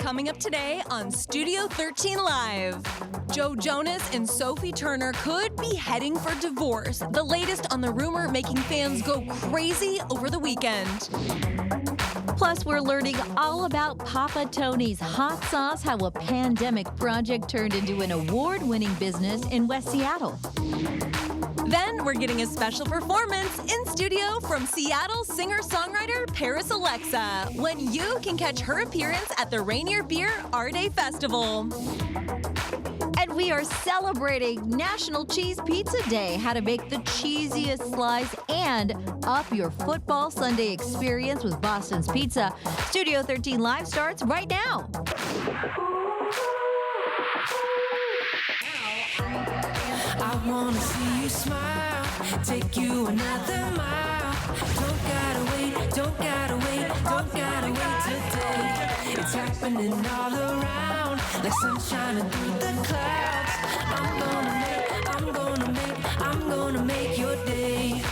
coming up today on Studio 13 Live. Joe Jonas and Sophie Turner could be heading for divorce. The latest on the rumor making fans go crazy over the weekend. Plus, we're learning all about Papa Tony's hot sauce, how a pandemic project turned into an award-winning business in West Seattle. Then we're getting a special performance in studio from Seattle singer-songwriter Paris Alexa, when you can catch her appearance at the Rainier Beer Our Day Festival. And we are celebrating National Cheese Pizza Day, how to make the cheesiest slice and up your football Sunday experience with Boston's Pizza. Studio 13 Live starts right now. I wanna see you smile, take you another mile. Don't gotta wait, don't gotta wait, don't gotta wait today. It's happening all around, like sunshine through the clouds. I'm gonna make your day.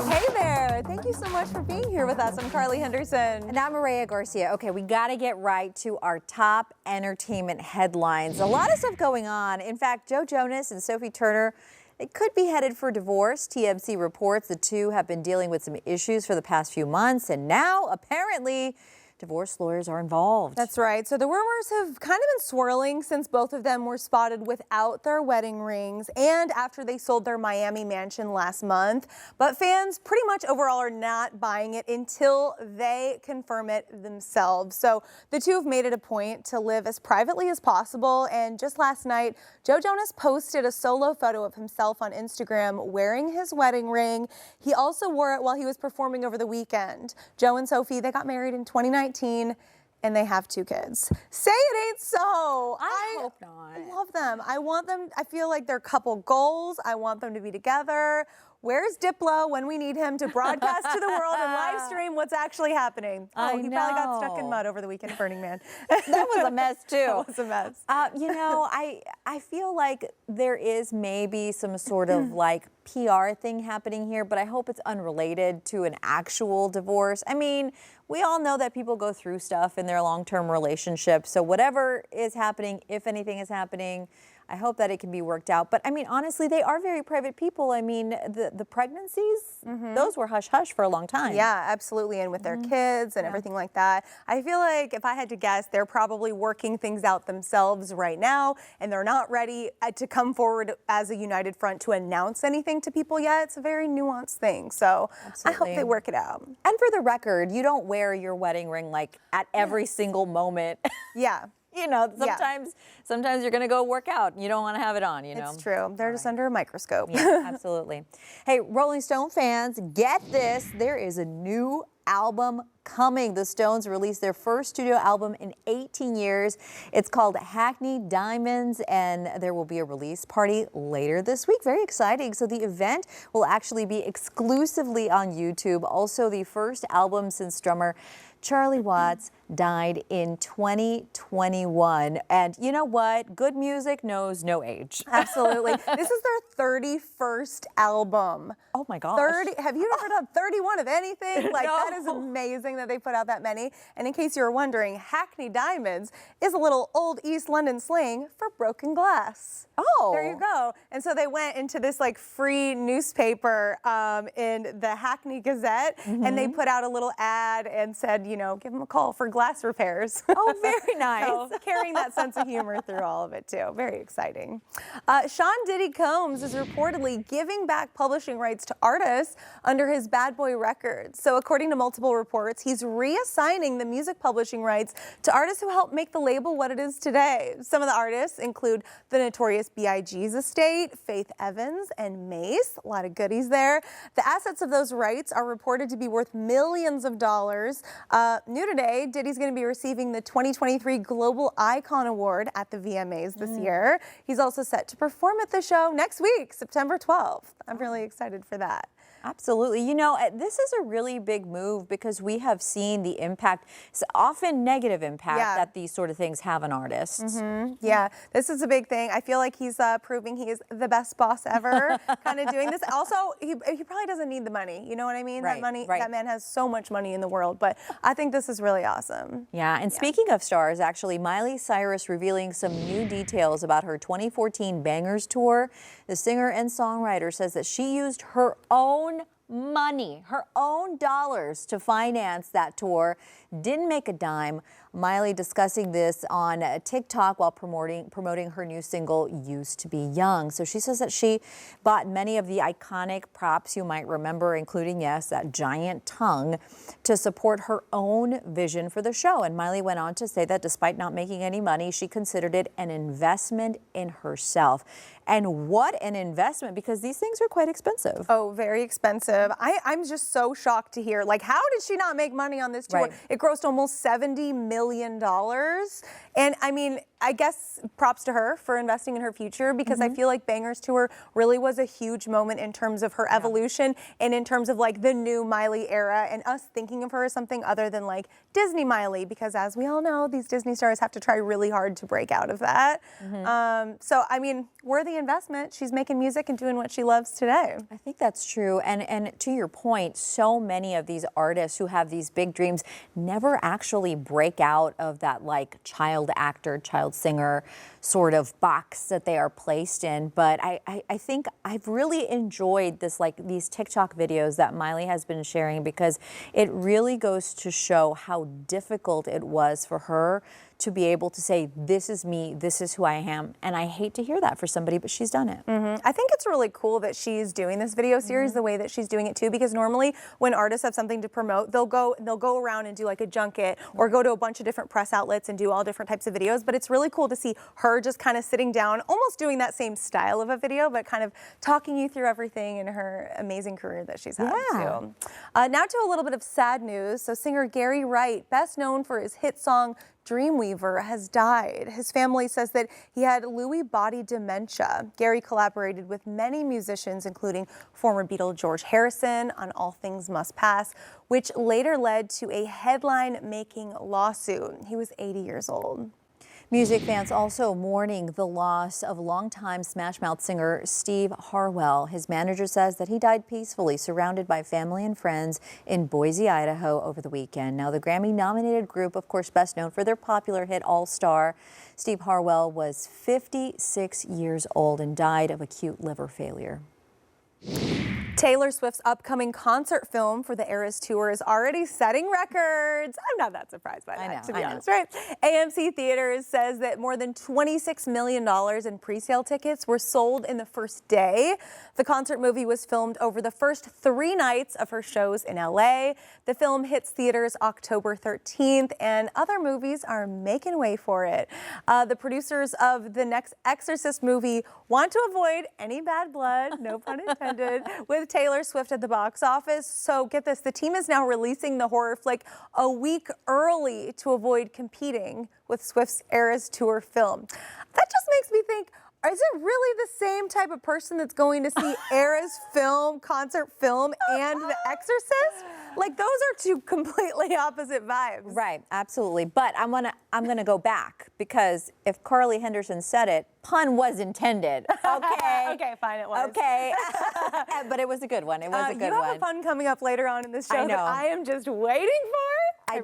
Hey there, thank you so much for being here with us. I'm Carly Henderson. And I'm Mireya Garcia. Okay, we got to get right to our top entertainment headlines. A lot of stuff going on. In fact, Joe Jonas and Sophie Turner, they could be headed for divorce. TMZ reports the two have been dealing with some issues for the past few months, and now apparently divorce lawyers are involved. That's right. So the rumors have kind of been swirling since both of them were spotted without their wedding rings and after they sold their Miami mansion last month. But fans pretty much overall are not buying it until they confirm it themselves. So the two have made it a point to live as privately as possible. And just last night, Joe Jonas posted a solo photo of himself on Instagram wearing his wedding ring. He also wore it while he was performing over the weekend. Joe and Sophie, they got married in 2019. And they have 2 kids. Say it ain't so. I hope not. I love them. I want them. I feel like they're couple goals. I want them to be together. Where's Diplo when we need him to broadcast to the world and live stream what's actually happening? Oh, he probably got stuck in mud over the weekend at Burning Man. That was a mess too. That was a mess. You know, I feel like there is maybe some sort of like PR thing happening here, but I hope it's unrelated to an actual divorce. I mean, we all know that people go through stuff in their long-term relationships. So whatever is happening, if anything is happening, I hope that it can be worked out. But I mean, honestly, they are very private people. I mean, the pregnancies, those were hush-hush for a long time. Yeah, absolutely. And with their kids and everything like that. I feel like if I had to guess, they're probably working things out themselves right now. And they're not ready to come forward as a united front to announce anything to people yet. It's a very nuanced thing. So I hope they work it out. And for the record, you don't wear your wedding ring like at every single moment. Yeah. You know, sometimes you're going to go work out and you don't want to have it on, you know. It's true. They're just under a microscope. Yeah, absolutely. Hey, Rolling Stone fans, get this. There is a new album coming. The Stones released their first studio album in 18 years. It's called Hackney Diamonds, and there will be a release party later this week. Very exciting. So the event will actually be exclusively on YouTube. Also, the first album since drummer Charlie Watts died in 2021. And you know what? Good music knows no age. Absolutely. This is their 31st album. Oh my gosh. Have you ever done 31 of anything? Like, No. That is amazing that they put out that many. And in case you were wondering, Hackney Diamonds is a little old East London slang for broken glass. Oh. There you go. And so they went into this like free newspaper in the Hackney Gazette, and they put out a little ad and said, you know, give them a call for glass repairs. Oh, very nice. So carrying that sense of humor through all of it too. Very exciting. Sean Diddy Combs is reportedly giving back publishing rights to artists under his Bad Boy Records. So according to multiple reports, he's reassigning the music publishing rights to artists who helped make the label what it is today. Some of the artists include the Notorious B.I.G.'s estate, Faith Evans, and Mace. A lot of goodies there. The assets of those rights are reported to be worth millions of dollars. New today, Diddy's going to be receiving the 2023 Global Icon Award at the VMAs this year. He's also set to perform at the show next week, September 12th. I'm really excited for that. Absolutely. You know, this is a really big move because we have seen the impact, often negative impact, that these sort of things have on artists. Yeah, this is a big thing. I feel like he's proving he is the best boss ever, kind of doing this. Also, he probably doesn't need the money. You know what I mean? Right, that money, right. that man has so much money in the world. But I think this is really awesome. Yeah, and speaking of stars, actually, Miley Cyrus revealing some new details about her 2014 Bangers tour. The singer and songwriter says that she used her own money, her own dollars to finance that tour, didn't make a dime. Miley discussing this on TikTok while promoting her new single, Used to Be Young. So she says that she bought many of the iconic props you might remember, including, yes, that giant tongue, to support her own vision for the show. And Miley went on to say that despite not making any money, she considered it an investment in herself. And what an investment, because these things are quite expensive. Oh, very expensive. I'm just so shocked to hear, like, how did she not make money on this tour? Right. It grossed almost $70 million. And I mean, I guess props to her for investing in her future, because I feel like Bangers Tour really was a huge moment in terms of her evolution and in terms of like the new Miley era and us thinking of her as something other than like Disney Miley, because as we all know, these Disney stars have to try really hard to break out of that. So, I mean, worthy investment. She's making music and doing what she loves today. I think that's true. And to your point, so many of these artists who have these big dreams never actually break out of that like child actor, child singer sort of box that they are placed in. But I think I've really enjoyed this, like these TikTok videos that Miley has been sharing, because it really goes to show how difficult it was for her to be able to say, this is me, this is who I am. And I hate to hear that for somebody, but she's done it. I think it's really cool that she's doing this video series the way that she's doing it too, because normally when artists have something to promote, they'll go around and do like a junket or go to a bunch of different press outlets and do all different types of videos. But it's really cool to see her just kind of sitting down, almost doing that same style of a video, but kind of talking you through everything in her amazing career that she's had too. Now to a little bit of sad news. So singer Gary Wright, best known for his hit song Dreamweaver, has died. His family says that he had Lewy body dementia. Gary collaborated with many musicians, including former Beatle George Harrison, on All Things Must Pass, which later led to a headline-making lawsuit. He was 80 years old. Music fans also mourning the loss of longtime Smash Mouth singer Steve Harwell. His manager says that he died peacefully, surrounded by family and friends in Boise, Idaho over the weekend. Now, the Grammy-nominated group, of course, best known for their popular hit All Star. Steve Harwell was 56 years old and died of acute liver failure. Taylor Swift's upcoming concert film for the Eras Tour is already setting records. I'm not that surprised by that, to be honest, right? AMC Theaters says that more than $26 million in pre-sale tickets were sold in the first day. The concert movie was filmed over the first 3 nights of her shows in LA. The film hits theaters October 13th, and other movies are making way for it. The producers of the next Exorcist movie want to avoid any bad blood, no pun intended, with Taylor Swift at the box office. So get this, the team is now releasing the horror flick a week early to avoid competing with Swift's Eras Tour film. That just makes me think, is it really the same type of person that's going to see Eras concert film and The Exorcist? Like, those are two completely opposite vibes. Right, absolutely. But I'm gonna go back, because if Carly Henderson said it, pun was intended. Okay. Okay, fine, it was. Okay. But it was a good one. It was a good one. You have a fun coming up later on in this show that I am just waiting for. I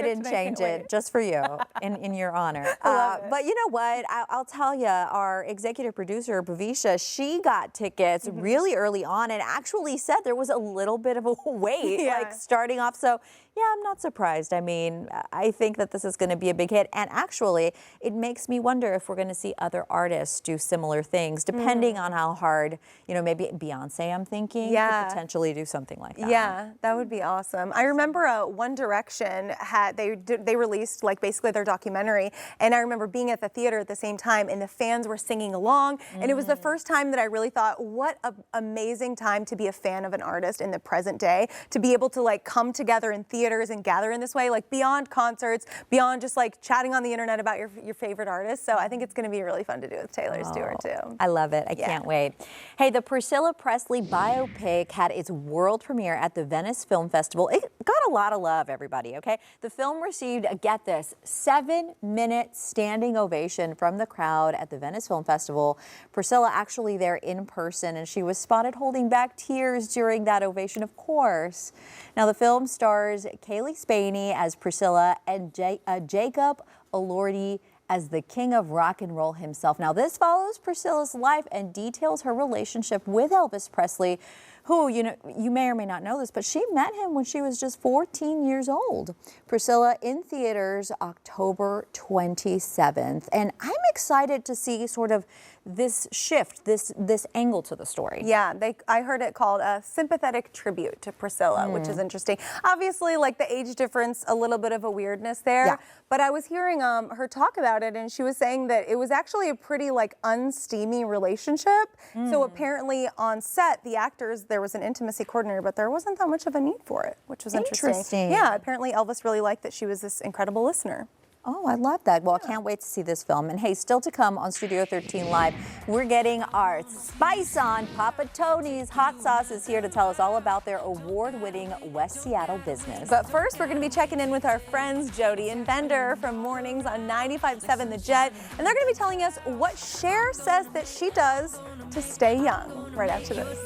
didn't change it just for you, in your honor. But you know what? I'll tell you, our executive producer, Bhavisha, she got tickets really early on and actually said there was a little bit of a wait, like starting off. So yeah, I'm not surprised. I mean, I think that this is going to be a big hit. And actually, it makes me wonder if we're going to see other artists do similar things, depending on how hard, you know, maybe Beyonce, I'm thinking, could potentially do something like that. Yeah, that would be awesome. I remember One Direction Generation they released like basically their documentary, and I remember being at the theater at the same time, and the fans were singing along, and it was the first time that I really thought, what an amazing time to be a fan of an artist in the present day, to be able to like come together in theaters and gather in this way, like beyond concerts, beyond just like chatting on the internet about your favorite artists. So I think it's going to be really fun to do with Taylor Stewart too. I love it. I can't wait. Hey, the Priscilla Presley biopic had its world premiere at the Venice Film Festival. It got a lot of love, everybody, okay? The film received, get this, 7-minute standing ovation from the crowd at the Venice Film Festival. Priscilla actually there in person, and she was spotted holding back tears during that ovation, of course. Now, the film stars Kaylee Spaney as Priscilla and Jacob Elordi as the king of rock and roll himself. Now, this follows Priscilla's life and details her relationship with Elvis Presley, who, you know, you may or may not know this, but she met him when she was just 14 years old. Priscilla in theaters October 27th. And I'm excited to see sort of this shift, this angle to the story. Yeah, I heard it called a sympathetic tribute to Priscilla, which is interesting. Obviously, like the age difference, a little bit of a weirdness there. Yeah. But I was hearing her talk about it, and she was saying that it was actually a pretty like unsteamy relationship. So apparently on set, the actors, there was an intimacy coordinator, but there wasn't that much of a need for it, which was interesting. Yeah, apparently Elvis really liked that she was this incredible listener. Oh, I love that. Well, I can't wait to see this film. And hey, still to come on Studio 13 Live, we're getting our spice on. Papa Tony's Hot Sauce is here to tell us all about their award-winning West Seattle business. But first, we're going to be checking in with our friends Jody and Bender from Mornings on 95.7 The Jet. And they're going to be telling us what Cher says that she does to stay young right after this.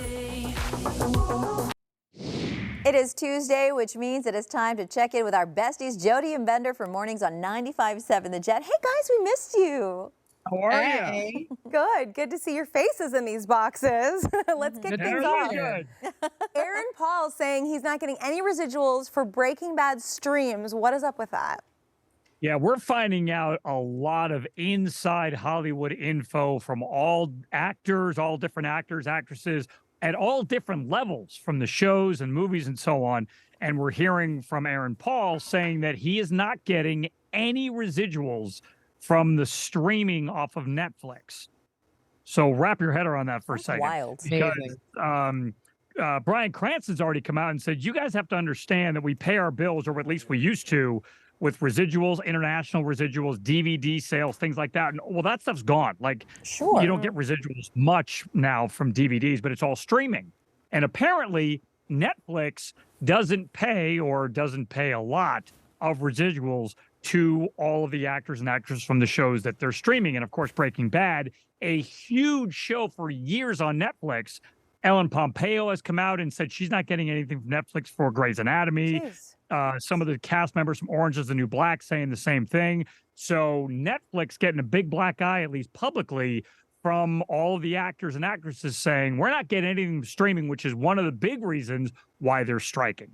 It is Tuesday, which means it is time to check in with our besties, Jody and Bender from Mornings on 95.7 The Jet. Hey guys, we missed you. How are you? Good to see your faces in these boxes. Let's kick things off. Aaron Paul saying he's not getting any residuals for Breaking Bad streams. What is up with that? Yeah, we're finding out a lot of inside Hollywood info from all actors, all different actors, actresses, at all different levels from the shows and movies and so on. And we're hearing from Aaron Paul saying that he is not getting any residuals from the streaming off of Netflix. So wrap your head around that for a second. Wild. Because Bryan Cranston's already come out and said, you guys have to understand that we pay our bills, or at least we used to, with residuals, international residuals, DVD sales, things like that. And well, that stuff's gone. Like, Sure. You don't get residuals much now from DVDs, but it's all streaming. And apparently Netflix doesn't pay, or doesn't pay a lot of residuals to all of the actors and actresses from the shows that they're streaming. And of course, Breaking Bad, a huge show for years on Netflix. Ellen Pompeo has come out and said she's not getting anything from Netflix for Grey's Anatomy. Some of the cast members from Orange is the New Black saying the same thing. So Netflix getting a big black eye, at least publicly, from all of the actors and actresses saying we're not getting anything streaming, which is one of the big reasons why they're striking.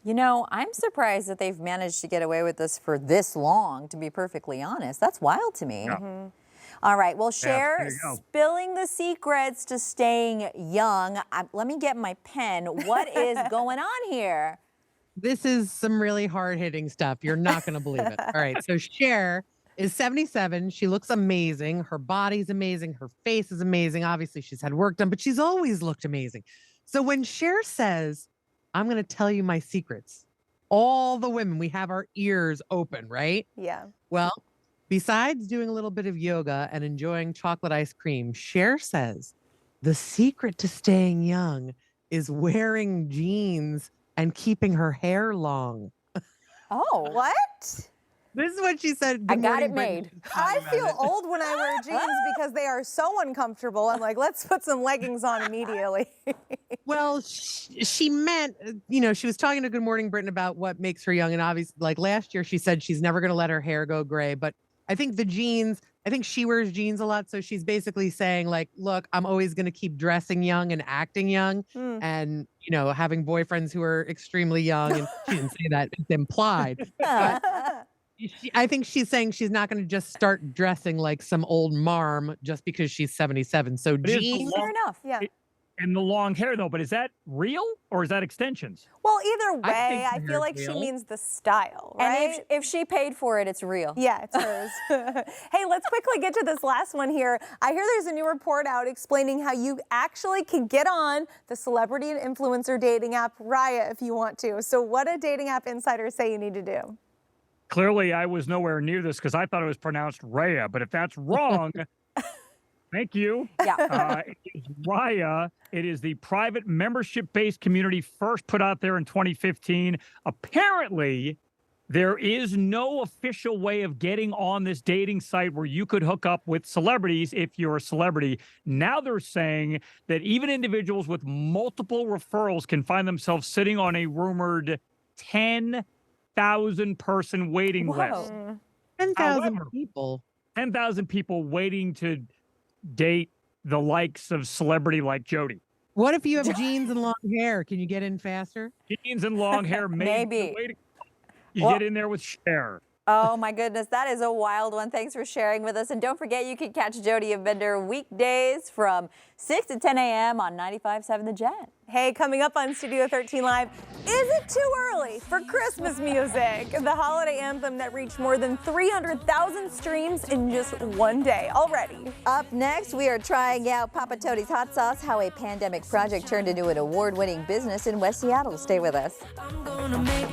You know, I'm surprised that they've managed to get away with this for this long, to be perfectly honest. That's wild to me. Yeah. All right, well, Cher, there you go. spilling the secrets to staying young. Let me get my pen. What is going on here? This is some really hard-hitting stuff. You're not going to believe it. All right, so Cher is 77. She looks amazing. Her body's amazing. Her face is amazing. Obviously, she's had work done, but she's always looked amazing. So when Cher says, I'm going to tell you my secrets, all the women, we have our ears open, right? Yeah. Well, besides doing a little bit of yoga and enjoying chocolate ice cream, Cher says the secret to staying young is wearing jeans and keeping her hair long. Oh. What? This is what she said. I Good got morning, it Brittany. made. I feel old when I wear jeans because they are so uncomfortable. I'm like, let's put some leggings on immediately. Well, she meant, you know, she was talking to Good Morning Britain about what makes her young. And obviously, like last year, she said she's never going to let her hair go gray. But I think the jeans, I think she wears jeans a lot. So she's basically saying like, look, I'm always going to keep dressing young and acting young and, you know, having boyfriends who are extremely young. And she didn't say that, it's implied. But I think she's saying she's not going to just start dressing like some old marm just because she's 77. So jeans. Fair enough. Yeah. And the long hair, though, but is that real or is that extensions? Well, either I way, think I the feel like hair's she real. means the style, right? And if she paid for it, it's real. Yeah, it's hers. Hey, let's quickly get to this last one here. I hear there's a new report out explaining how you actually can get on the celebrity and influencer dating app Raya if you want to. So what do dating app insiders say you need to do? Clearly, I was nowhere near this because I thought it was pronounced Raya, but if that's wrong, thank you. Yeah. It is Raya. It is the private membership-based community first put out there in 2015. Apparently, there is no official way of getting on this dating site where you could hook up with celebrities if you're a celebrity. Now they're saying that even individuals with multiple referrals can find themselves sitting on a rumored 10,000 person waiting list. 10,000 However, people. 10,000 people waiting to date the likes of celebrity like Jody. What if you have jeans and long hair? Can you get in faster? Jeans and long hair, Maybe. You get in there with Cher. Oh my goodness, that is a wild one. Thanks for sharing with us. And don't forget, you can catch Jody and Bender weekdays from 6 to 10 a.m. on 95.7 The Jet. Hey, coming up on Studio 13 Live, is it too early for Christmas music? The holiday anthem that reached more than 300,000 streams in just one day already. Up next, we are trying out Papa Tony's hot sauce, how a pandemic project turned into an award-winning business in West Seattle. Stay with us. I'm gonna make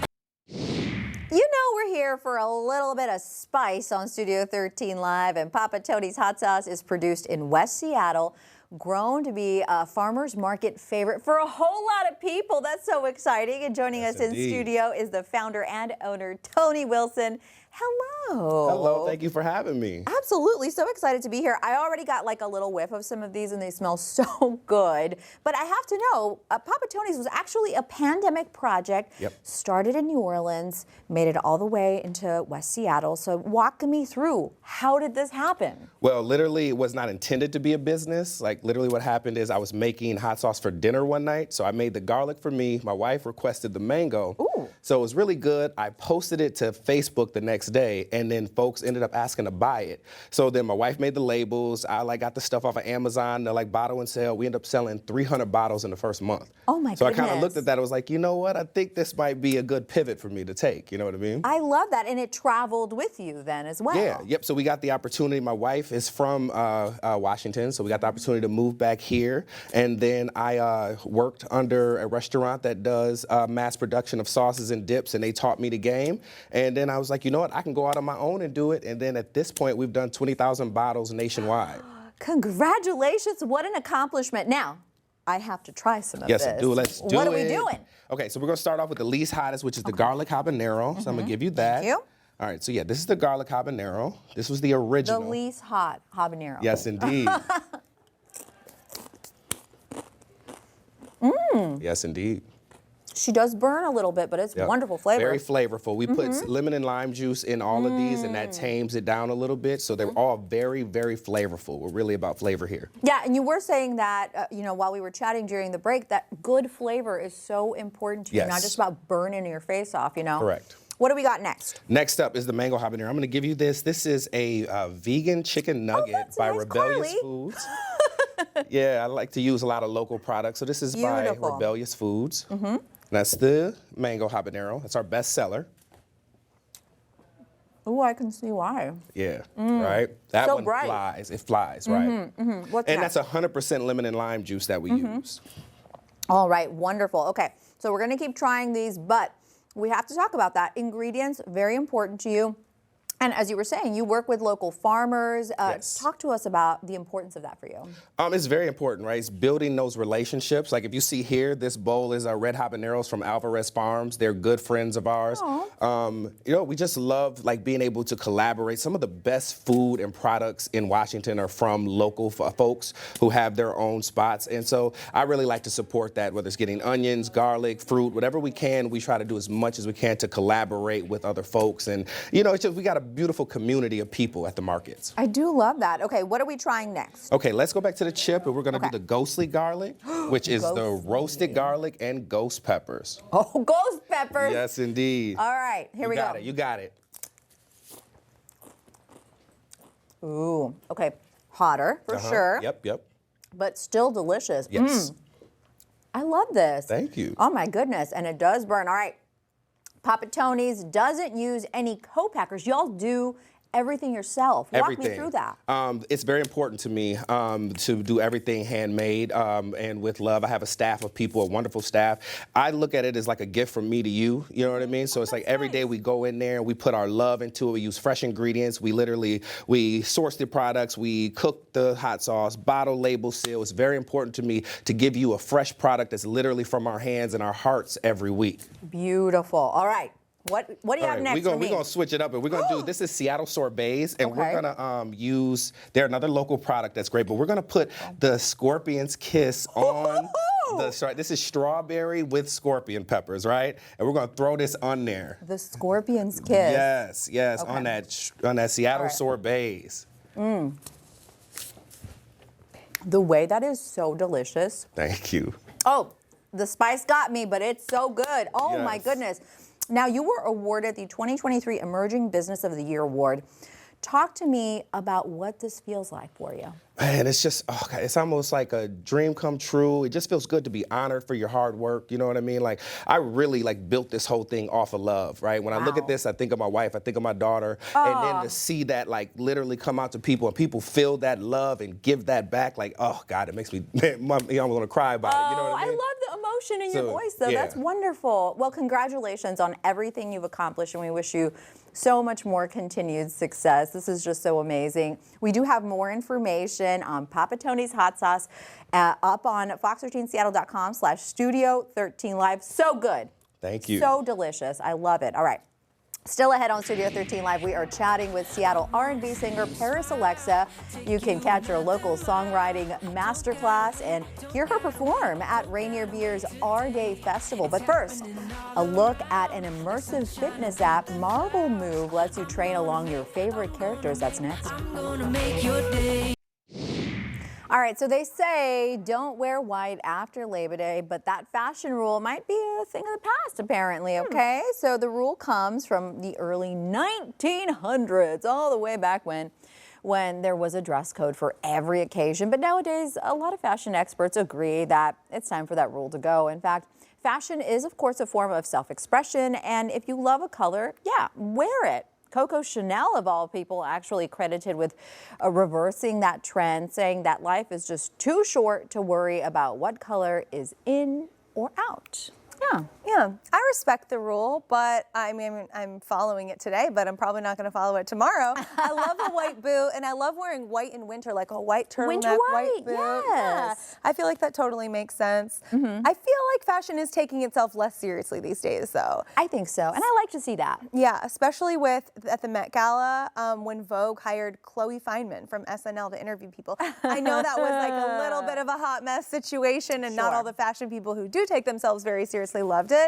You know we're here for a little bit of spice on Studio 13 Live, and Papa Tony's hot sauce is produced in West Seattle, grown to be a farmer's market favorite for a whole lot of people. That's so exciting. And joining us in studio is the founder and owner, Tony Wilson. Hello. Hello, thank you for having me. Absolutely, so excited to be here. I already got like a little whiff of some of these and they smell so good. But I have to know, Papa Tony's was actually a pandemic project, started in New Orleans, made it all the way into West Seattle. So walk me through, how did this happen? Well, literally, it was not intended to be a business. Like, literally what happened is I was making hot sauce for dinner one night. So I made the garlic for me. My wife requested the mango. Ooh. So it was really good. I posted it to Facebook the next day, and then folks ended up asking to buy it. So then my wife made the labels. I got the stuff off of Amazon. They're like bottle and sell. We ended up selling 300 bottles in the first month. Oh my So I goodness. kind of looked at that. I was like, you know what? I think this might be a good pivot for me to take. You know what I mean? I love that, and it traveled with you then as well. Yeah, yep. So we got the opportunity. My wife is from Washington, so we got the opportunity to move back here. And then I worked under a restaurant that does mass production of sauces and dips, and they taught me the game. And then I was like, you know what? I can go out on my own and do it. And then at this point, we've done 20,000 bottles nationwide. Congratulations, what an accomplishment. Now, I have to try some of Yes, this. let's do it. What are we doing? Okay, so we're gonna start off with the least hottest, which is the garlic habanero. So I'm gonna give you that. Thank you. All right, so yeah, this is the garlic habanero. This was the The original. least hot habanero. Yes, indeed. Yes, indeed. She does burn a little bit, but it's Yep. wonderful flavor. Very flavorful. We put lemon and lime juice in all of these, and that tames it down a little bit. So they're all very, very flavorful. We're really about flavor here. Yeah, and you were saying that, while we were chatting during the break, that good flavor is so important to you, not Yes. just about burning your face off, Correct. What do we got next? Next up is the mango habanero. I'm going to give you this. This is a vegan chicken nugget that's by nice, Rebellious Carly. Foods. Yeah, I like to use a lot of local products. So this is Beautiful. by Rebellious Foods. That's the mango habanero. That's our best seller. Oh, I can see why. Yeah, right? That So one bright. flies. It flies, right? What's And next? that's 100% lemon and lime juice that we use. All right, wonderful. Okay, so we're gonna keep trying these, but we have to talk about that. Ingredients, very important to you. And as you were saying, you work with local farmers. Yes. Talk to us about the importance of that for you. It's very important, right? It's building those relationships. Like if you see here, this bowl is our red habaneros from Alvarez Farms. They're good friends of ours. We just love being able to collaborate. Some of the best food and products in Washington are from local folks who have their own spots. And so I really like to support that, whether it's getting onions, garlic, fruit, whatever we can, we try to do as much as we can to collaborate with other folks. And, it's just, we got a beautiful community of people at the markets. I do love that. Okay, what are we trying next? Okay, let's go back to the chip, and we're gonna do the ghostly garlic, which is the roasted garlic and ghost peppers. Oh, ghost peppers. Yes, indeed. All right, here we go. You got it. Ooh, okay, hotter for sure, Yep. but still delicious. Yes. I love this. Thank you. Oh my goodness, and it does burn. All right, Papa Tony's doesn't use any co-packers. Y'all do everything yourself. Walk me through that. It's very important to me to do everything handmade and with love. I have a staff of people, a wonderful staff. I look at it as like a gift from me to you. You know what I mean? So it's like every day we go in there and we put our love into it. We use fresh ingredients. We source the products. We cook the hot sauce, bottle, label, seal. It's very important to me to give you a fresh product that's literally from our hands and our hearts every week. Beautiful. All right. What do you have next for me? We're going to switch it up, and we're going to do, this is Seattle sorbets, and we're going to use, they're another local product that's great, but we're going to put the Scorpion's Kiss on this is strawberry with scorpion peppers, right? And we're going to throw this on there. The Scorpion's Kiss. Yes, okay. on that Seattle sorbets. The way that is so delicious. Thank you. Oh, the spice got me, but it's so good. Oh my goodness. Now, you were awarded the 2023 Emerging Business of the Year Award. Talk to me about what this feels like for you. Man, it's just, it's almost like a dream come true. It just feels good to be honored for your hard work. You know what I mean? Like, I really built this whole thing off of love, right? When I look at this, I think of my wife, I think of my daughter, and then to see that literally come out to people and people feel that love and give that back, oh God, it makes me, I'm gonna cry about it. You know what I mean? I love the emotion in your voice, though. Yeah. That's wonderful. Well, congratulations on everything you've accomplished, and we wish you so much more continued success. This is just so amazing. We do have more information on Papa Tony's hot sauce up on fox13seattle.com/studio13live. So good. Thank you. So delicious. I love it. All right. Still ahead on Studio 13 Live, we are chatting with Seattle R&B singer Paris Alexa. You can catch her local songwriting masterclass and hear her perform at Rainier Beer's R-Day Festival. But first, a look at an immersive fitness app. Marble Move lets you train along your favorite characters. That's next. All right, so they say don't wear white after Labor Day, but that fashion rule might be a thing of the past, apparently, okay? So the rule comes from the early 1900s, all the way back when there was a dress code for every occasion. But nowadays, a lot of fashion experts agree that it's time for that rule to go. In fact, fashion is, of course, a form of self-expression, and if you love a color, yeah, wear it. Coco Chanel, of all people, actually credited with reversing that trend, saying that life is just too short to worry about what color is in or out. Yeah, I respect the rule, but I mean, I'm following it today, but I'm probably not going to follow it tomorrow. I love a white boot, and I love wearing white in winter, like a white turtleneck, white boot. Yes. Yeah, I feel like that totally makes sense. I feel like fashion is taking itself less seriously these days, though. I think so, and I like to see that. Yeah, especially at the Met Gala, when Vogue hired Chloe Fineman from SNL to interview people. I know that was like a little bit of a hot mess situation, and not all the fashion people who do take themselves very seriously loved it.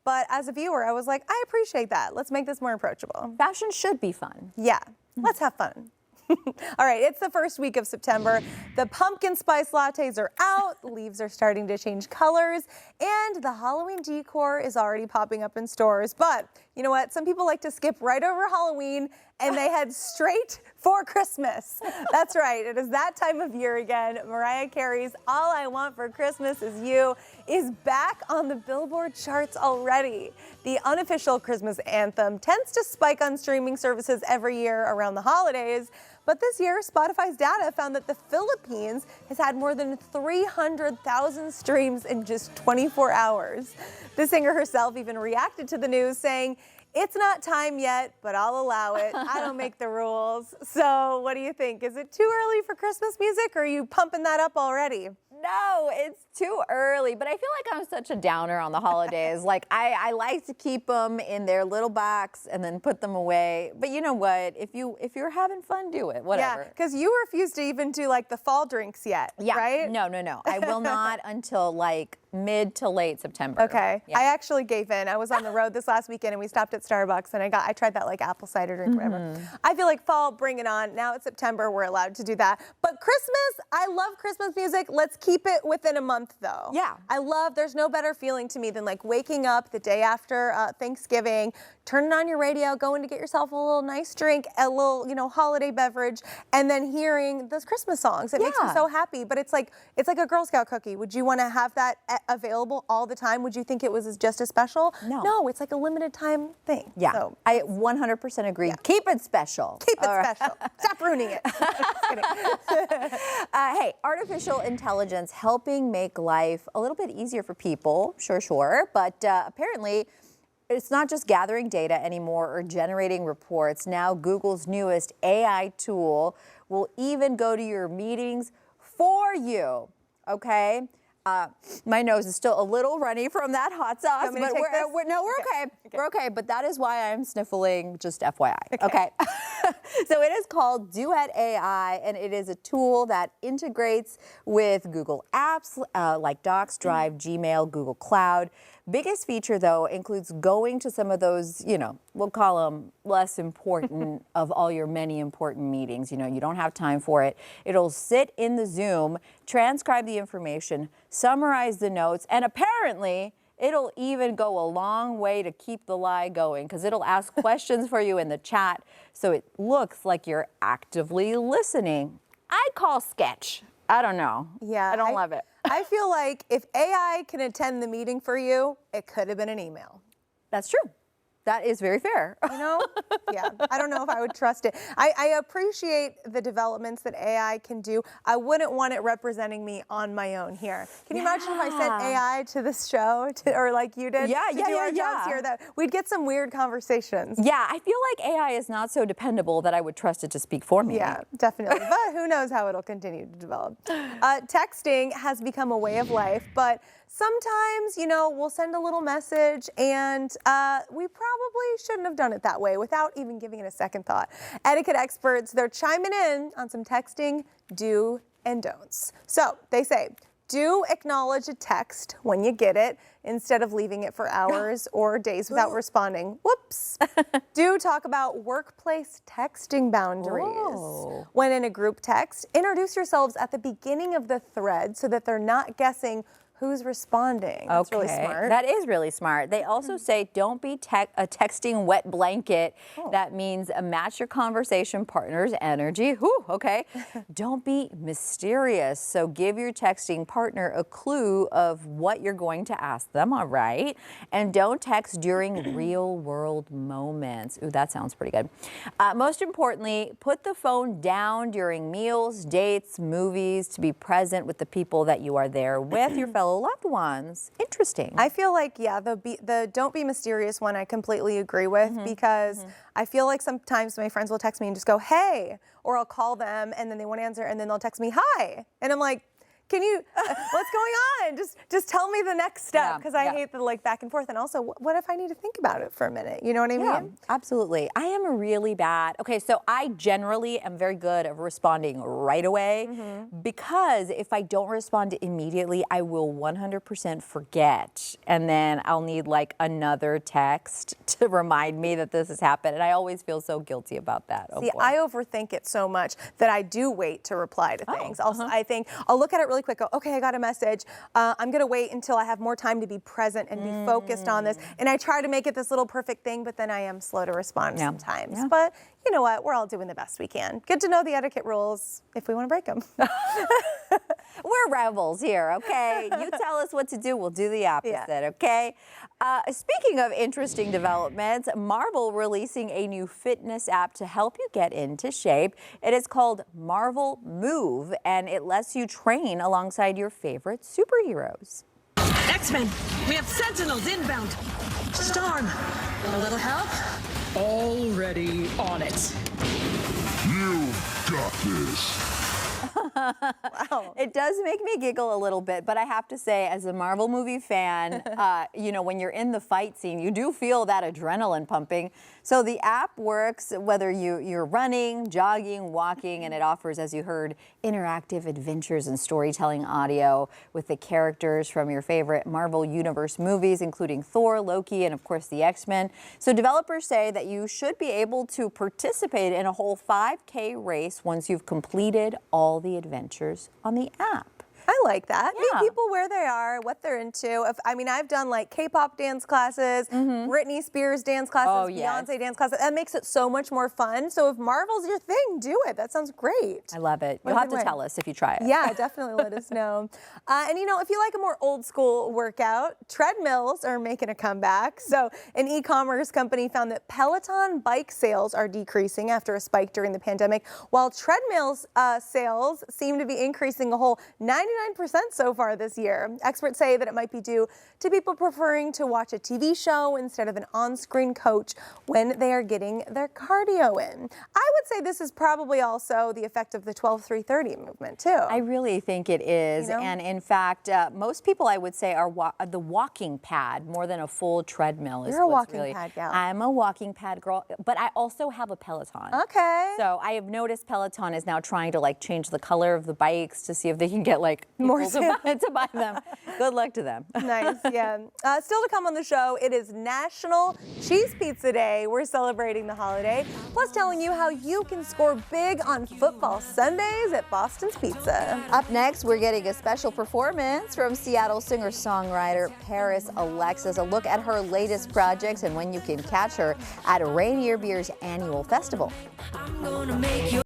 But as a viewer, I was like, I appreciate that. Let's make this more approachable. Fashion should be fun. Yeah, let's have fun. All right, it's the first week of September. The pumpkin spice lattes are out, leaves are starting to change colors, and the Halloween decor is already popping up in stores. But you know what? Some people like to skip right over Halloween and they head straight for Christmas. That's right, it is that time of year again. Mariah Carey's All I Want for Christmas Is You is back on the Billboard charts already. The unofficial Christmas anthem tends to spike on streaming services every year around the holidays, but this year, Spotify's data found that the Philippines has had more than 300,000 streams in just 24 hours. The singer herself even reacted to the news, saying, "It's not time yet, but I'll allow it. I don't make the rules." So what do you think? Is it too early for Christmas music, or are you pumping that up already? No, it's too early, but I feel like I'm such a downer on the holidays. Like, I like to keep them in their little box and then put them away. But you know what? If you're having fun, do it. Whatever. Yeah, because you refuse to even do like the fall drinks yet, right? No. I will not until like mid to late September. Okay. Yeah. I actually gave in. I was on the road this last weekend and we stopped at Starbucks and I tried that like apple cider drink, whatever. I feel like fall, bring it on. Now it's September, we're allowed to do that. But Christmas, I love Christmas music. Let's keep keep it within a month though. Yeah. There's no better feeling to me than like waking up the day after Thanksgiving, turning on your radio, going to get yourself a little nice drink, a little, holiday beverage, and then hearing those Christmas songs. It makes me so happy. But it's like a Girl Scout cookie. Would you want to have that available all the time? Would you think it was just as special? No. It's like a limited time thing. Yeah, So, I 100% agree. Yeah. Keep it special. Keep it special. Stop ruining it. Just kidding. Hey, artificial intelligence helping make life a little bit easier for people, sure. But apparently, it's not just gathering data anymore or generating reports. Now, Google's newest AI tool will even go to your meetings for you, okay? My nose is still a little runny from that hot sauce, but we're okay. We're okay, but that is why I'm sniffling, just FYI. Okay. So it is called Duet AI, and it is a tool that integrates with Google apps like Docs, Drive, Gmail, Google Cloud. Biggest feature, though, includes going to some of those, we'll call them less important of all your many important meetings. You don't have time for it. It'll sit in the Zoom, transcribe the information, summarize the notes, and apparently it'll even go a long way to keep the lie going because it'll ask questions for you in the chat so it looks like you're actively listening. I call sketch. I don't know. Yeah. I don't love it. I feel like if AI can attend the meeting for you, it could have been an email. That's true. That is very fair. Yeah, I don't know if I would trust it. I appreciate the developments that AI can do. I wouldn't want it representing me on my own here. Can you imagine if I sent AI to this show, or like you did, to do our jobs here, that we'd get some weird conversations. Yeah, I feel like AI is not so dependable that I would trust it to speak for me. Yeah, definitely. But who knows how it'll continue to develop. Texting has become a way of life, but sometimes, we'll send a little message and we probably shouldn't have done it that way without even giving it a second thought. Etiquette experts, they're chiming in on some texting do and don'ts. So they say, do acknowledge a text when you get it instead of leaving it for hours or days without responding. Whoops. Do talk about workplace texting boundaries. Whoa. When in a group text, introduce yourselves at the beginning of the thread so that they're not guessing who's responding. That's really smart. That is really smart. They also say don't be a texting wet blanket. That means match your conversation partner's energy. Whew, okay. Don't be mysterious. So give your texting partner a clue of what you're going to ask them, all right? And don't text during real world moments. Ooh, that sounds pretty good. Most importantly, put the phone down during meals, dates, movies to be present with the people that you are there with, your fellow loved ones. Interesting. I feel like, the don't be mysterious one I completely agree with because I feel like sometimes my friends will text me and just go, hey, or I'll call them and then they won't answer and then they'll text me, hi. And I'm like, can you, what's going on? Just tell me the next step because I hate the back and forth. And also, what if I need to think about it for a minute? You know what I mean? Yeah, absolutely. I am really bad. Okay, so I generally am very good at responding right away because if I don't respond immediately, I will 100% forget. And then I'll need another text to remind me that this has happened. And I always feel so guilty about that. See, I overthink it so much that I do wait to reply to things. Also, I think I'll look at it really quick, go, okay, I got a message. I'm going to wait until I have more time to be present and be focused on this. And I try to make it this little perfect thing, but then I am slow to respond sometimes. Yeah. But you know what? We're all doing the best we can. Good to know the etiquette rules if we want to break them. We're rebels here, okay? You tell us what to do, we'll do the opposite, okay? Speaking of interesting developments, Marvel releasing a new fitness app to help you get into shape. It is called Marvel Move, and it lets you train alongside your favorite superheroes. X-Men, we have Sentinels inbound. Storm, a little help? Already on it. You got this. Wow. It does make me giggle a little bit, but I have to say, as a Marvel movie fan, when you're in the fight scene, you do feel that adrenaline pumping. So the app works whether you're running, jogging, walking, and it offers, as you heard, interactive adventures and storytelling audio with the characters from your favorite Marvel Universe movies, including Thor, Loki, and of course the X-Men. So developers say that you should be able to participate in a whole 5K race once you've completed all the adventures on the app. I like that. Yeah. Meet people where they are, what they're into. I mean, I've done like K-pop dance classes, Britney Spears dance classes, Beyonce dance classes. That makes it so much more fun. So if Marvel's your thing, do it. That sounds great. I love it. You'll have to tell us if you try it. Yeah, definitely let us know. And you know, if you like a more old school workout, treadmills are making a comeback. So an e-commerce company found that Peloton bike sales are decreasing after a spike during the pandemic, while treadmills sales seem to be increasing a whole 99% so far this year. Experts say that it might be due to people preferring to watch a TV show instead of an on-screen coach when they are getting their cardio in. I would say this is probably also the effect of the 12-3-30 movement too. I really think it is. You know? And in fact, most people I would say are the walking pad more than a full treadmill. You're a walking pad gal. I'm a walking pad girl, but I also have a Peloton. Okay. So I have noticed Peloton is now trying to like change the color of the bikes to see if they can get like more people to buy them. Good luck to them. Nice, yeah. Still to come on the show, it is National Cheese Pizza Day. We're celebrating the holiday, plus telling you how you can score big on football Sundays at Boston's Pizza. Up next, we're getting a special performance from Seattle singer-songwriter Paris Alexis. A look at her latest projects and when you can catch her at Rainier Beer's annual festival. I'm gonna make you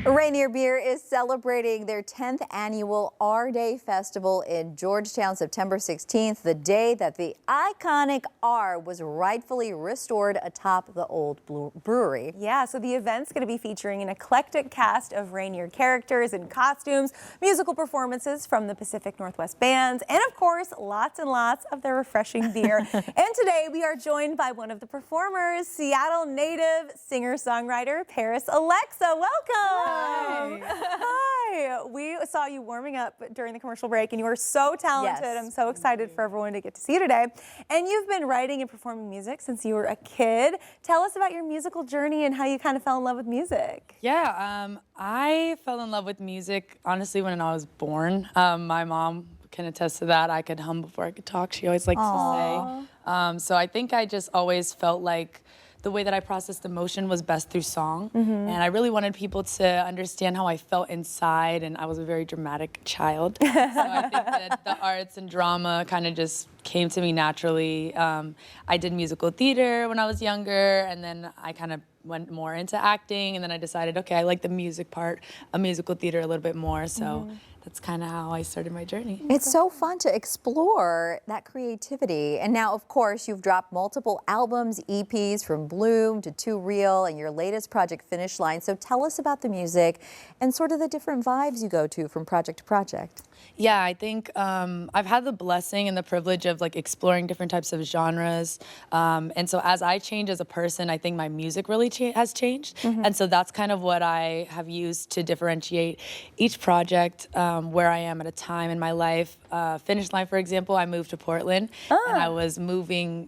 Rainier Beer is celebrating their 10th annual R Day Festival in Georgetown, September 16th, the day that the iconic R was rightfully restored atop the old brewery. Yeah, so the event's going to be featuring an eclectic cast of Rainier characters and costumes, musical performances from the Pacific Northwest bands, and of course, lots and lots of their refreshing beer. And today we are joined by one of the performers, Seattle native singer-songwriter Paris Alexa. Welcome. Hi. We saw you warming up during the commercial break, and you are so talented. Yes. I'm so excited for everyone to get to see you today. And you've been writing and performing music since you were a kid. Tell us about your musical journey and how you kind of fell in love with music. Yeah, I fell in love with music, honestly, when I was born. My mom can attest to that. I could hum before I could talk, she always likes to say. So I think I just always felt like the way that I processed emotion was best through song. And I really wanted people to understand how I felt inside, and I was a very dramatic child. So I think that the arts and drama kind of just came to me naturally. I did musical theater when I was younger, and then I kind of went more into acting, and then I decided, okay, I like the music part of musical theater a little bit more, so that's kind of how I started my journey. It's so fun to explore that creativity. And now, of course, you've dropped multiple albums, EPs, from Bloom to Too Real, and your latest project, Finish Line. So tell us about the music and sort of the different vibes you go to from project to project. Yeah, I think I've had the blessing and the privilege of like exploring different types of genres. And so as I change as a person, I think my music really has changed. And so that's kind of what I have used to differentiate each project where I am at a time in my life. Finish Line, for example, I moved to Portland and I was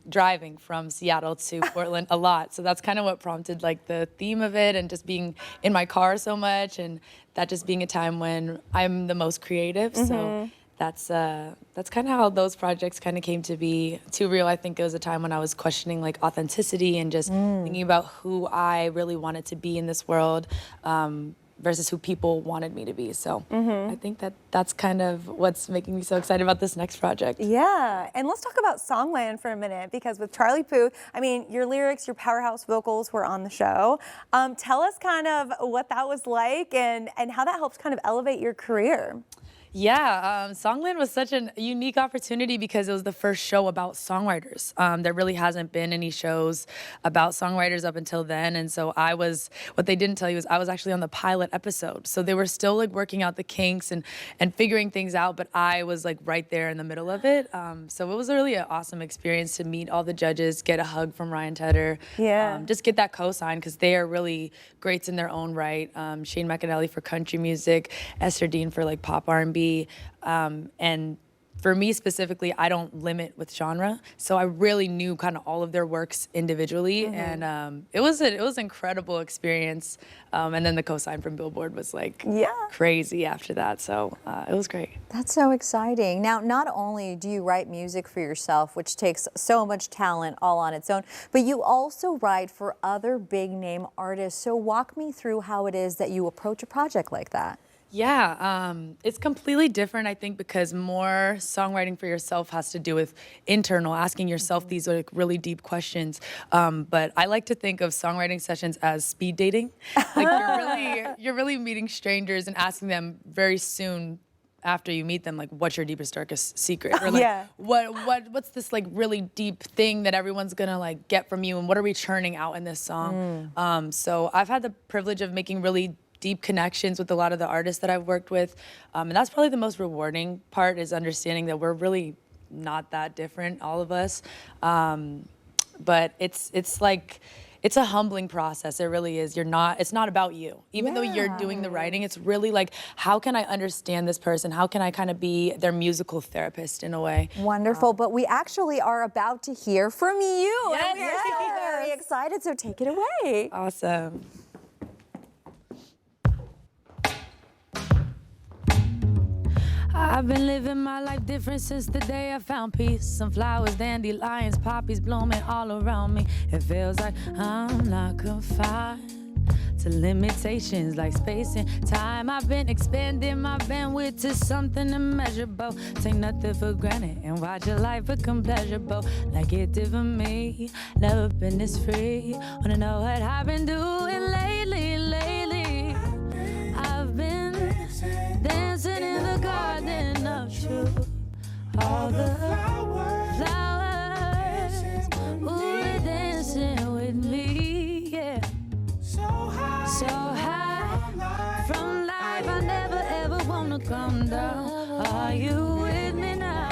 driving from Seattle to Portland a lot. So that's kind of what prompted like the theme of it, and just being in my car so much, and that just being a time when I'm the most creative. So that's kind of how those projects kind of came to be. Too Real, I think it was a time when I was questioning like authenticity and just thinking about who I really wanted to be in this world versus who people wanted me to be. So I think that's kind of what's making me so excited about this next project. Yeah, and let's talk about Songland for a minute, because with Charlie Puth, I mean, your lyrics, your powerhouse vocals were on the show. Tell us kind of what that was like and how that helps kind of elevate your career. Yeah, Songland was such a unique opportunity because it was the first show about songwriters. There really hasn't been any shows about songwriters up until then, and so what they didn't tell you is I was actually on the pilot episode. So they were still like working out the kinks and figuring things out, but I was like right there in the middle of it. So it was really an awesome experience to meet all the judges, get a hug from Ryan Tedder, just get that cosign, because they are really greats in their own right. Shane McAnally for country music, Esther Dean for like pop R&B. And for me specifically, I don't limit with genre, so I really knew kind of all of their works individually, and it was an incredible experience. And then the cosign from Billboard was like crazy after that, so it was great. That's so exciting. Now, not only do you write music for yourself, which takes so much talent all on its own, but you also write for other big name artists. So walk me through how it is that you approach a project like that. Yeah, it's completely different, I think, because more songwriting for yourself has to do with internal, asking yourself these like really deep questions. But I like to think of songwriting sessions as speed dating. Like you're really meeting strangers and asking them very soon after you meet them, like, what's your deepest, darkest secret? Or like, what's this like really deep thing that everyone's gonna like get from you, and what are we churning out in this song? So I've had the privilege of making really deep connections with a lot of the artists that I've worked with. And that's probably the most rewarding part, is understanding that we're really not that different, all of us. But it's like, it's a humbling process. It really is. It's not about you. Even though you're doing the writing, it's really like, how can I understand this person? How can I kind of be their musical therapist in a way? Wonderful, but we actually are about to hear from you. Yes. And we are so very excited, so take it away. Awesome. I've been living my life different since the day I found peace. Some flowers, dandelions, poppies blooming all around me. It feels like I'm not confined to limitations like space and time. I've been expanding my bandwidth to something immeasurable. Take nothing for granted and watch your life become pleasurable, like it did for me. Never been this free. Wanna know what I've been doing lately? I've been dancing in the garden of truth. All the flowers, ooh, they're dancing with me, yeah. So high from life, I never ever wanna come down. Are you with me now?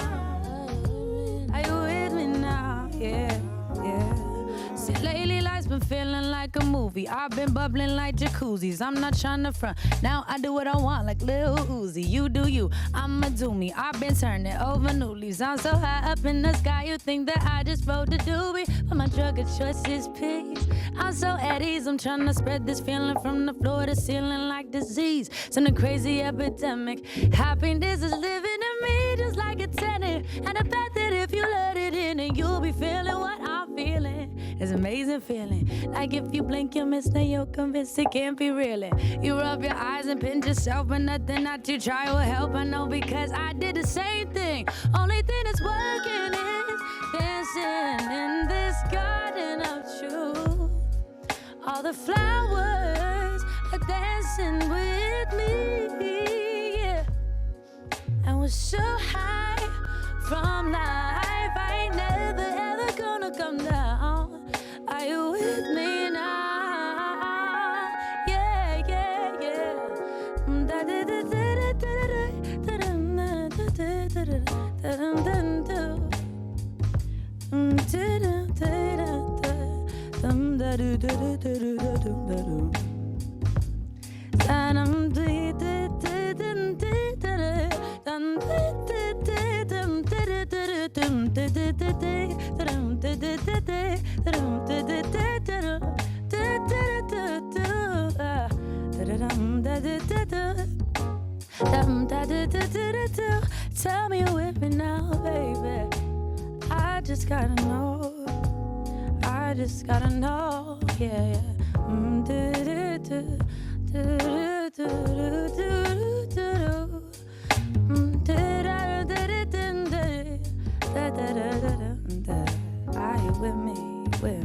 Are you with me now? Yeah, yeah. See, lately life's been feeling like a movie. I've been bubbling like jacuzzis. I'm not trying to front. Now I do what I want like Lil Uzi. You do you, I'ma do me. I've been turning over new leaves. I'm so high up in the sky, you think that I just wrote the doobie. But my drug of choice is peace. I'm so at ease. I'm trying to spread this feeling from the floor to ceiling like disease. Something crazy epidemic. Happiness is living in me just like a tenant. And I bet that if you let it in, and you'll be feeling what I'm feeling. It's an amazing feeling. Like if you blink, you miss, then you're convinced it can't be real. You rub your eyes and pinch yourself, but nothing not to try will help. I know because I did the same thing. Only thing that's working is dancing in this garden of truth. All the flowers are dancing with me, yeah. And we're so high from life, I ain't never ever gonna come down. Are you with me now? Yeah, yeah, yeah. Tell me you're with me now, baby. I just gotta know. I just gotta know, yeah, Are you with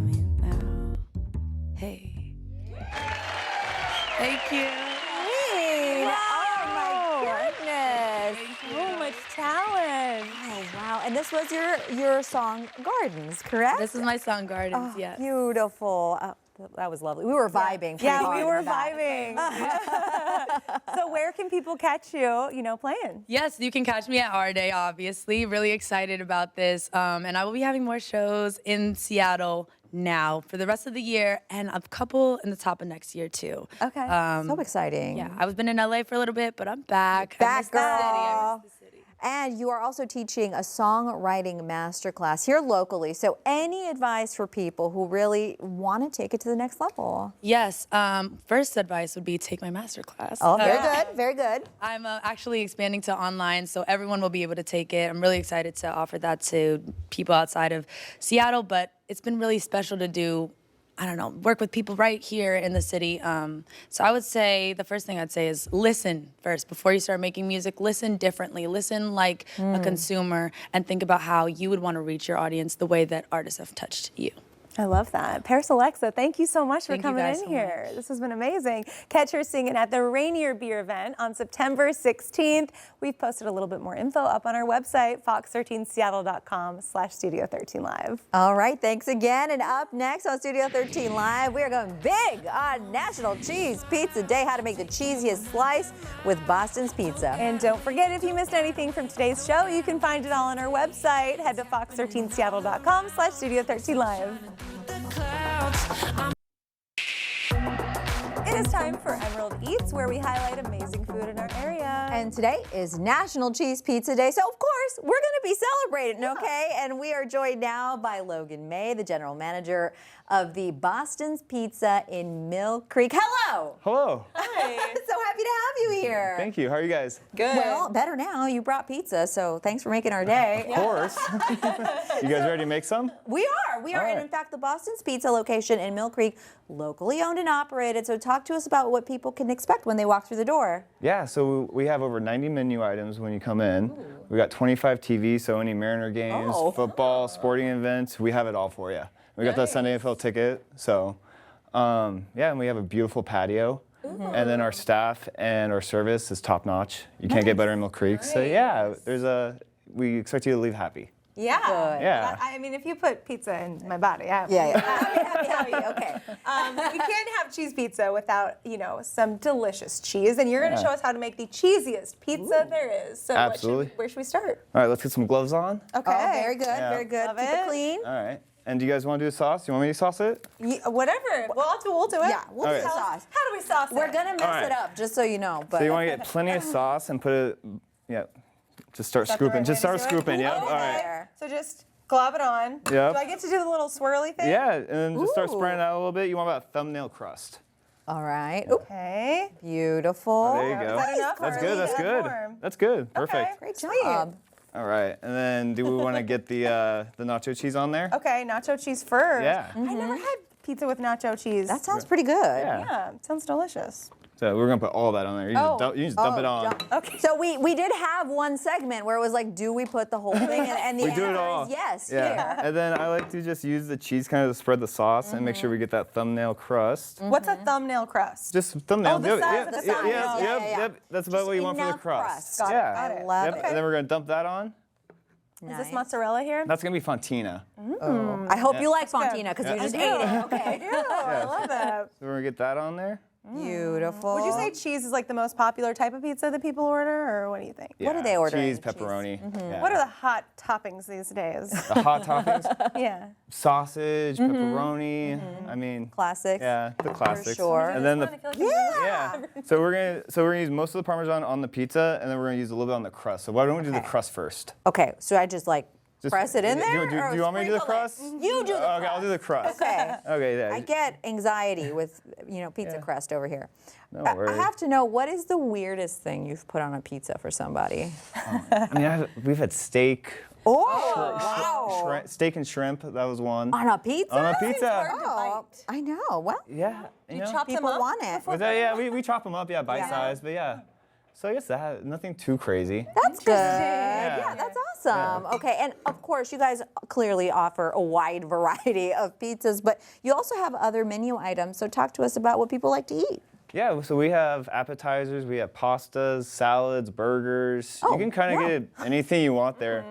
me now? Hey. Thank you. Oh my goodness. So much talent. Oh wow. And this was your song Gardens, correct? This is my song, Gardens, yes. Beautiful. That was lovely. We were vibing. pretty Yeah, hard we in were the back. vibing. So where can people catch you, playing? Yes, you can catch me at Our Day, obviously. Really excited about this. And I will be having more shows in Seattle now for the rest of the year, and a couple in the top of next year, too. Okay. So exciting. Yeah, I've been in LA for a little bit, but I'm back. I Back, miss the city. I girl. miss the city. And you are also teaching a songwriting masterclass here locally. So any advice for people who really want to take it to the next level? Yes, first advice would be take my masterclass. Oh, very good, very good. I'm actually expanding to online, so everyone will be able to take it. I'm really excited to offer that to people outside of Seattle, but it's been really special to do I don't know, work with people right here in the city. So I would say the first thing I'd say is listen first. Before you start making music, listen differently. Listen like a consumer and think about how you would want to reach your audience the way that artists have touched you. I love that. Paris Alexa, thank you so much for Thank you coming guys in so here. much. This has been amazing. Catch her singing at the Rainier Beer event on September 16th. We've posted a little bit more info up on our website, fox13seattle.com/Studio13Live. All right, thanks again. And up next on Studio 13 Live, we are going big on National Cheese Pizza Day, how to make the cheesiest slice with Boston's Pizza. And don't forget, if you missed anything from today's show, you can find it all on our website. Head to fox13seattle.com/Studio13Live. It is time for Emerald Eats, where we highlight amazing food in our area. And today is National Cheese Pizza Day, so of course we're going to be celebrating, okay? And we are joined now by Logan May, the general manager of the Boston's Pizza in Mill Creek. Hello! Hello. Hi. So happy to have you here. Thank you. How are you guys? Good. Well, better now. You brought pizza, so thanks for making our day. Of course. You guys ready to make some? We are. We are. All right. And in fact, the Boston's Pizza location in Mill Creek, locally owned and operated. So talk to us about what people can expect when they walk through the door. Yeah, so we have over 90 menu items when you come in. We got 25 TVs, so any Mariner games, football, sporting events, we have it all for you. We got the Sunday NFL ticket, so yeah, and we have a beautiful patio. And then our staff and our service is top notch. You can't get better in Mill Creek. So yeah, we expect you to leave happy. Yeah. Good. Yeah. I mean, if you put pizza in my body, I'm happy. Okay. we can't have cheese pizza without, some delicious cheese. And you're going to show us how to make the cheesiest pizza there is. So Absolutely. Where should we start? All right, let's get some gloves on. Okay. Oh, very good. Yeah. Very good. Love Keep it it. clean. All right. And do you guys want to do the sauce? You want me to sauce it? Whatever. We'll do it. Yeah, we'll do the sauce. How do we sauce it? We're gonna mess All right. it up, just so you know. But So you want to get plenty of sauce and put it, just start Is that the scooping. right Just way to start do it? scooping, yep. Okay. All right. So just glob it on. Yep. Do I get to do the little swirly thing? Yeah, and then just start Ooh. spreading it out a little bit. You want about thumbnail crust. all right. Oop, Okay. beautiful. There you go. Is that enough? That's or good, we that's need good. more? That's good, Okay. perfect. Great Sweet. job. All right, and then do we want to get the nacho cheese on there? Okay, nacho cheese first. Yeah. I never had pizza with nacho cheese. That sounds pretty good. Yeah. Yeah, sounds delicious. So we're gonna put all that on there. You just dump it on. Okay. So we did have one segment where it was like, do we put the whole thing? And the We do it answer all. is yes. Yeah. Here. And then I like to just use the cheese kind of to spread the sauce and make sure we get that thumbnail crust. What's a thumbnail crust? Just thumbnail. Oh, the Yep, size, yep, the yep, size. Yep, Yeah. yep. That's about Just what you want for the enough crust. crust. Got it, Yeah. got it. I love Yep. it. And then we're gonna dump that on. Is this mozzarella here? That's gonna be fontina. I hope Yeah. you like good. fontina because you I just do. ate it. Okay. I love that. So we're gonna get that on there. Beautiful. Would you say cheese is like the most popular type of pizza that people order, or what do you think? What are they ordering? Cheese, pepperoni. Yeah. What are the hot toppings these days? the hot toppings? Yeah. Sausage, pepperoni. I mean, Classics. yeah, the classics. sure. And then Yeah. So we're gonna use most of the Parmesan on the pizza, and then we're gonna use a little bit on the crust. So why don't we do the crust first? Okay, so I just like Just- press it in there? Do or you want me to do the sprinkle it? crust? You do the crust. Okay, I'll do the crust. Okay. Okay, there. I get anxiety with, pizza Yeah. crust over here. No I worries. have to know, what is the weirdest thing you've put on a pizza for somebody? I mean, we've had steak. Oh, wow. Steak and shrimp, that was one. On a pizza? On a pizza. Oh, I know. Well, Yeah. You know? Chop them people up? want it. Yeah, we chop them up, bite size, but yeah. So I guess that, nothing too crazy. That's good. Yeah, that's awesome. Okay, and of course, you guys clearly offer a wide variety of pizzas, but you also have other menu items. So talk to us about what people like to eat. Yeah, so we have appetizers, we have pastas, salads, burgers. Oh, You can kind of yeah. get anything you want there.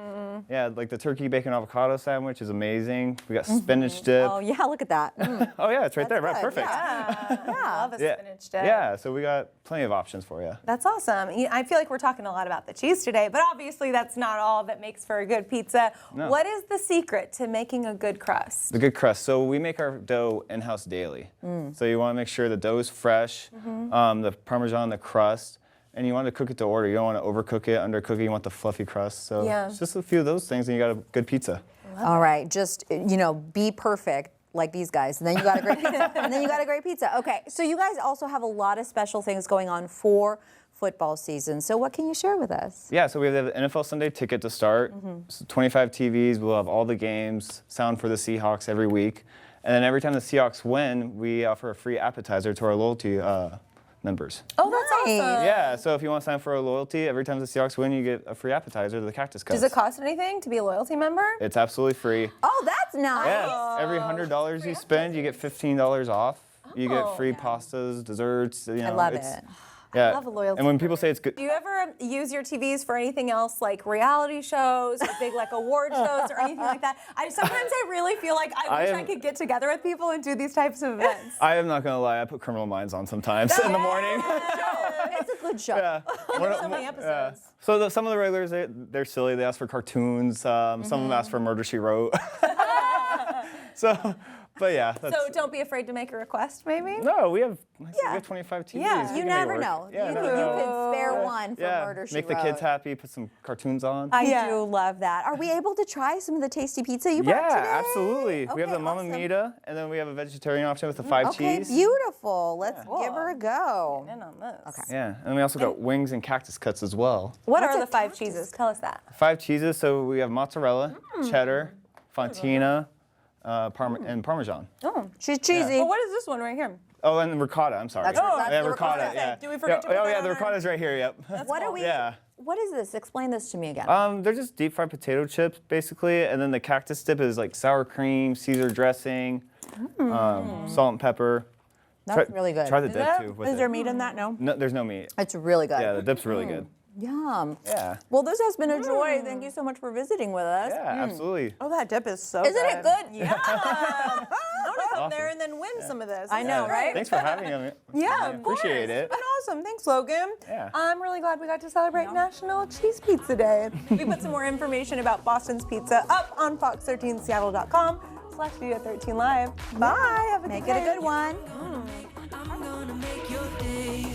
Yeah, like the turkey bacon avocado sandwich is amazing. We got spinach dip. Oh, yeah, look at that. Oh yeah, it's right there. Right, good, perfect. I love a Yeah. spinach dip. Yeah, so we got plenty of options for you. That's awesome. I feel like we're talking a lot about the cheese today, but obviously that's not all that makes for a good pizza. No. What is the secret to making a good crust? The good crust. So we make our dough in-house daily. So you want to make sure the dough is fresh, the Parmesan, the crust, and you want to cook it to order. You don't want to overcook it, undercook it. You want the fluffy crust. So it's just a few of those things, and you got a good pizza. All right, just, be perfect like these guys, and then you got a great pizza. And then you got a great pizza. Okay, so you guys also have a lot of special things going on for football season. So what can you share with us? Yeah, so we have the NFL Sunday ticket to start. So 25 TVs. We'll have all the games, sound for the Seahawks every week. And then every time the Seahawks win, we offer a free appetizer to our loyalty members. Oh, that's awesome. Yeah, so if you want to sign up for a loyalty, every time the Seahawks win, you get a free appetizer to the Cactus Cuts. Does it cost anything to be a loyalty member? It's absolutely free. Oh, that's nice. Yeah, every $100 you spend, you get $15 off. You get free pastas, desserts. You know, I love it. Yeah. I love a loyalty And when people say it's good, Do you ever use your TVs for anything else, like reality shows or big like award shows or anything like that? Sometimes I really feel like I wish I could get together with people and do these types of events. I am not gonna lie, I put Criminal Minds on sometimes in the morning. It's a good show. Yeah. There's so many episodes. So some of the regulars, they're silly. They ask for cartoons. Some of them ask for Murder, She Wrote. But yeah. So don't be afraid to make a request, maybe? No, we have 25 TVs. Yeah. We You can never make it know. work. Yeah, You never could know. spare one for Yeah, Murder, She make the Wrote. kids happy, put some cartoons on. I do love that. Are we able to try some of the tasty pizza you brought Yeah, today? absolutely. We have Okay, the Mamma awesome. Mia, and then we have a vegetarian option with the 5 Okay, cheese. beautiful. Let's give her a go. In on this. Okay. Yeah, and we also got wings and Cactus Cuts as well. What What's are a the 5 cheeses? Tell us that. 5 cheeses, so we have mozzarella, cheddar, fontina, and Parmesan. Oh, she's cheesy. Well, what is this one right here? Oh, and ricotta, I'm sorry. That's yeah, the ricotta, ricotta. yeah. Do we forget to put Oh, that yeah, on the our- ricotta's right here, yep. What are we? Yeah. What is this? Explain this to me again. They're just deep fried potato chips, basically, and then the cactus dip is like sour cream, Caesar dressing, salt and pepper. That's really good. Try the dip too. with Is there it. meat in that? No. No, there's no meat. It's really good. Yeah, the dip's really good. Yum. Yeah. Well, this has been a joy. Thank you so much for visiting with us. Yeah, absolutely. Oh, that dip is so Isn't it good? Yeah. I want to come there and then win some of this. I know, Yeah, right? Thanks for having me. Yeah, I of course. appreciate it. It's been awesome. Thanks, Logan. Yeah. I'm really glad we got to celebrate National Cheese Pizza Day. We put some more information about Boston's Pizza up on fox13seattle.com/studio13live. Bye. Have a Make good it a day. good one. I'm gonna make your day.